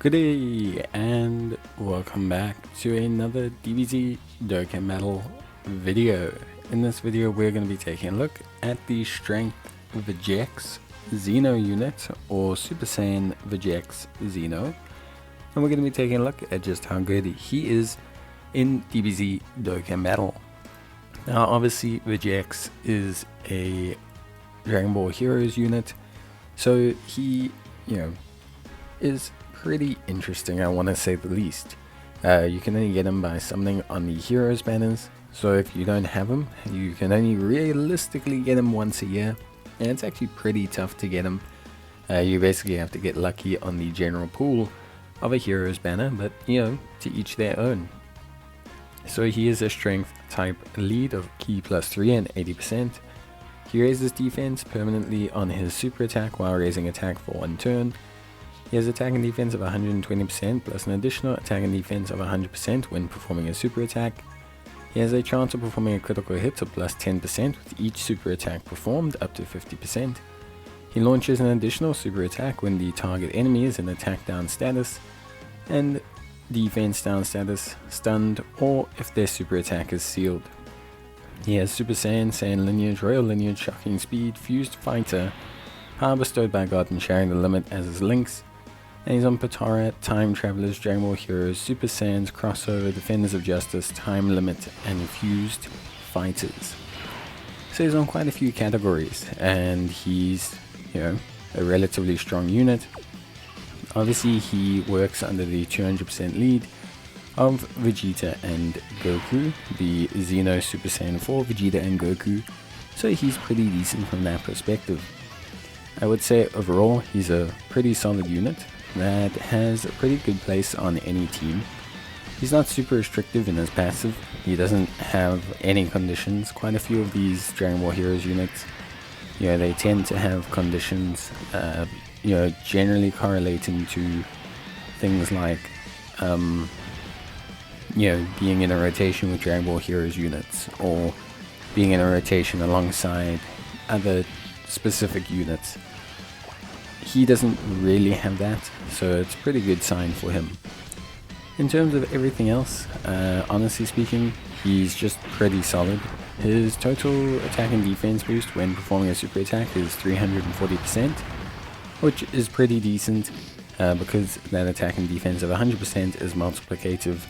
Good day and welcome back to another DBZ Dokkan Battle video. In this video we're going to be taking a look at the Strength Vegeks Xeno unit, or Super Saiyan Vegeks Xeno, and we're going to be taking a look at just how good he is in DBZ Dokkan Battle. Now obviously Vegeks is a Dragon Ball Heroes unit, so he, is pretty interesting, I want to say the least. You can only get him by summoning on the Heroes banners, so if you don't have him, you can only realistically get him once a year, and it's actually pretty tough to get him. You basically have to get lucky on the general pool of a Heroes banner, but to each their own. So he is a strength type lead of Ki +3 and 80%. He raises defense permanently on his super attack while raising attack for 1 turn. He has attack and defense of 120% plus an additional attack and defense of 100% when performing a super attack. He has a chance of performing a critical hit of plus 10% with each super attack performed up to 50%. He launches an additional super attack when the target enemy is in attack down status and defense down status, stunned, or if their super attack is sealed. He has Super Saiyan, Saiyan Lineage, Royal Lineage, Shocking Speed, Fused Fighter, Power Bestowed by God, and Sharing the Limit as his links. And he's on Patara, Time Travelers, Dragon Ball Heroes, Super Saiyans, Crossover, Defenders of Justice, Time Limit, and Fused Fighters. So he's on quite a few categories, and he's, a relatively strong unit. Obviously he works under the 200% lead of Vegeta and Goku, the Xeno Super Saiyan 4 Vegeta and Goku, so he's pretty decent from that perspective. I would say overall he's a pretty solid unit that has a pretty good place on any team. He's not super restrictive in his passive, he doesn't have any conditions. Quite a few of these Dragon Ball Heroes units, they tend to have conditions, generally correlating to things like, being in a rotation with Dragon Ball Heroes units, or being in a rotation alongside other specific units. He doesn't really have that, so it's a pretty good sign for him. In terms of everything else, honestly speaking, he's just pretty solid. His total attack and defense boost when performing a super attack is 340%, which is pretty decent, because that attack and defense of 100% is multiplicative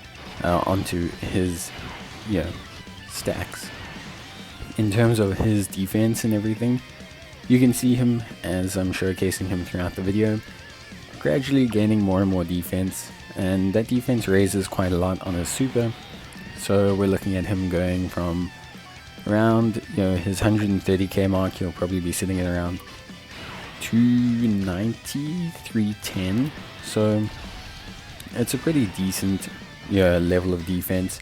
onto his stacks. In terms of his defense and everything, you can see him, as I'm showcasing him throughout the video, gradually gaining more and more defense, and that defense raises quite a lot on his super. So we're looking at him going from around his 130k mark. He'll probably be sitting at around 290, 310, so it's a pretty decent level of defense,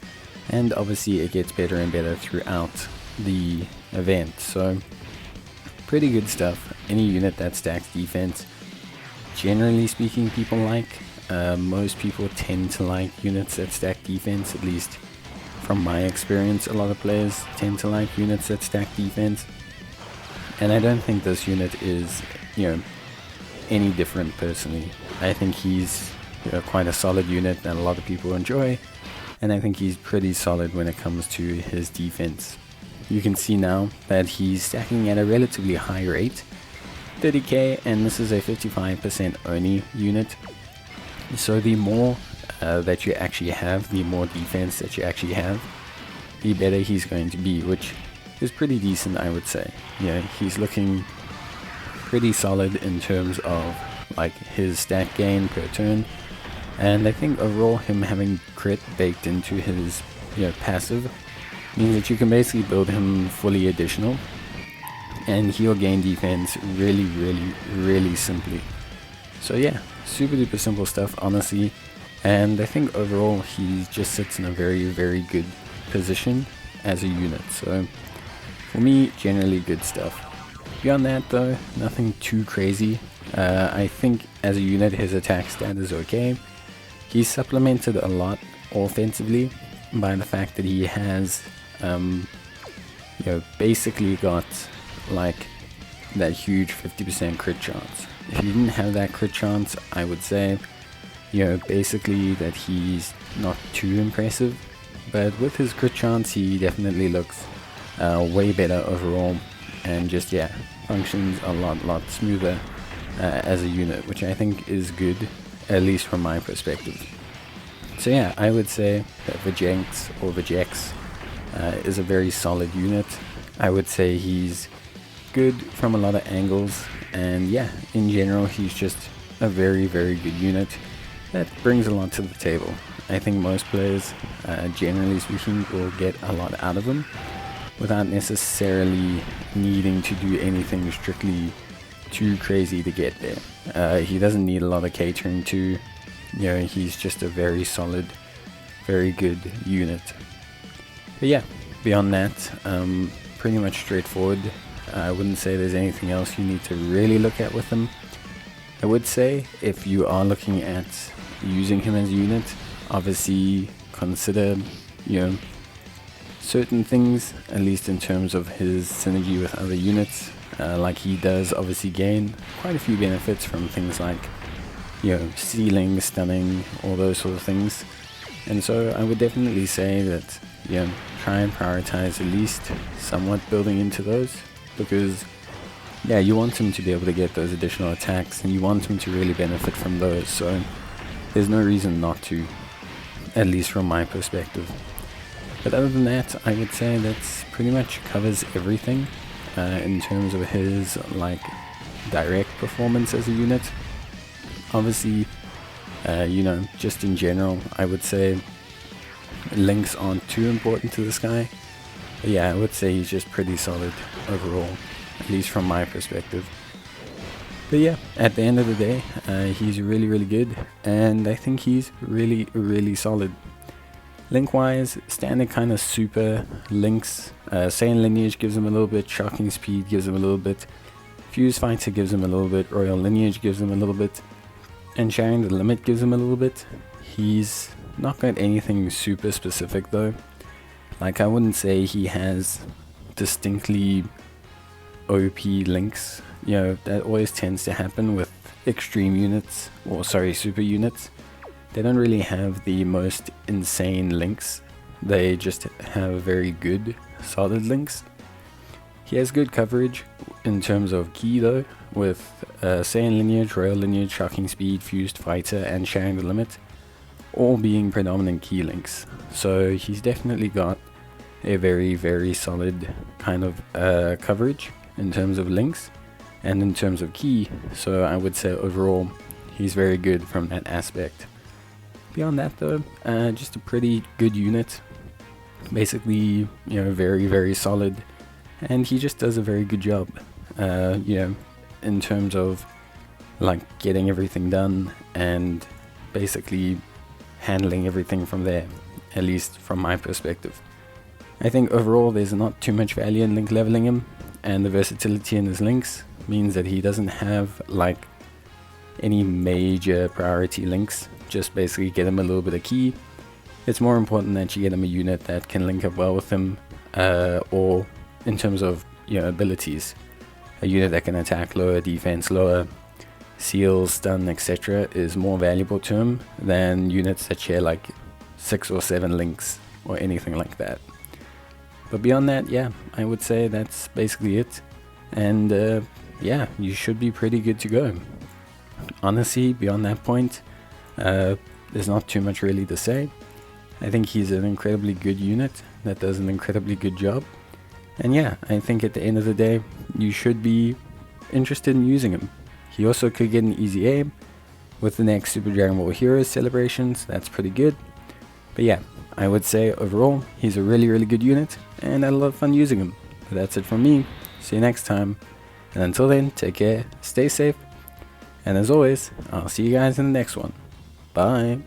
and obviously it gets better and better throughout the event. So pretty good stuff. Any unit that stacks defense, generally speaking, people like. Most people tend to like units that stack defense, at least from my experience. A lot of players tend to like units that stack defense, and I don't think this unit is any different personally. I think he's quite a solid unit that a lot of people enjoy, and I think he's pretty solid when it comes to his defense. You can see now that he's stacking at a relatively high rate, 30k, and this is a 55% only unit. So the more that you actually have, the more defense that you actually have, the better he's going to be, which is pretty decent, I would say. He's looking pretty solid in terms of his stat gain per turn, and I think overall him having crit baked into his passive means that you can basically build him fully additional, and he'll gain defense really simply. So yeah, super duper simple stuff, honestly, and I think overall he just sits in a very good position as a unit. So for me, generally good stuff. Beyond that though, nothing too crazy. I think as a unit his attack stat is okay. He's supplemented a lot offensively by the fact that he has basically got that huge 50% crit chance. If you didn't have that crit chance, I would say basically that he's not too impressive, but with his crit chance he definitely looks way better overall, and just functions a lot smoother as a unit, which I think is good, at least from my perspective. So yeah, I would say that Vegeks is a very solid unit. I would say he's good from a lot of angles, and in general he's just a very good unit that brings a lot to the table. I think most players, generally speaking, will get a lot out of him without necessarily needing to do anything strictly too crazy to get there. He doesn't need a lot of catering to, he's just a very solid, very good unit. But beyond that, pretty much straightforward. I wouldn't say there's anything else you need to really look at with him. I would say if you are looking at using him as a unit, obviously consider, certain things, at least in terms of his synergy with other units. Like he does obviously gain quite a few benefits from things like, sealing, stunning, all those sort of things. And so I would definitely say that, try and prioritize at least somewhat building into those, because you want him to be able to get those additional attacks, and you want him to really benefit from those, so there's no reason not to, at least from my perspective. But other than that, I would say that's pretty much covers everything in terms of his direct performance as a unit. Obviously, just in general, I would say links aren't too important to this guy. But I would say he's just pretty solid overall, at least from my perspective. But at the end of the day, he's really good, and I think he's really solid. Link-wise, standard kind of super links. Saiyan Lineage gives him a little bit, Shocking Speed gives him a little bit, Fuse Fighter gives him a little bit, Royal Lineage gives him a little bit, and Sharing the Limit gives him a little bit. He's not got anything super specific though. I wouldn't say he has distinctly OP links. That always tends to happen with extreme units, or super units. They don't really have the most insane links. They just have very good, solid links. He has good coverage in terms of ki though, with Saiyan Lineage, Royal Lineage, Shocking Speed, Fused Fighter, and Sharing the Limit, all being predominant key links. So he's definitely got a very solid kind of coverage in terms of links and in terms of key. So I would say overall he's very good from that aspect. Beyond that though, just a pretty good unit. Basically, very solid, and he just does a very good job. In terms of getting everything done and basically handling everything from there, at least from my perspective. I think overall there's not too much value in link leveling him, and the versatility in his links means that he doesn't have any major priority links. Just basically get him a little bit of key. It's more important that you get him a unit that can link up well with him, or in terms of abilities, a unit that can attack lower, defense lower, seal, stun, etc. is more valuable to him than units that share 6 or 7 links or anything like that. But beyond that, I would say that's basically it, and you should be pretty good to go. Honestly, beyond that point, there's not too much really to say. I think he's an incredibly good unit that does an incredibly good job, and I think at the end of the day you should be interested in using him. He also could get an easy aim with the next Super Dragon Ball Heroes celebrations. That's pretty good. But I would say overall he's a really good unit, and I had a lot of fun using him. But that's it from me. See you next time, and until then, take care, stay safe, and as always, I'll see you guys in the next one. Bye.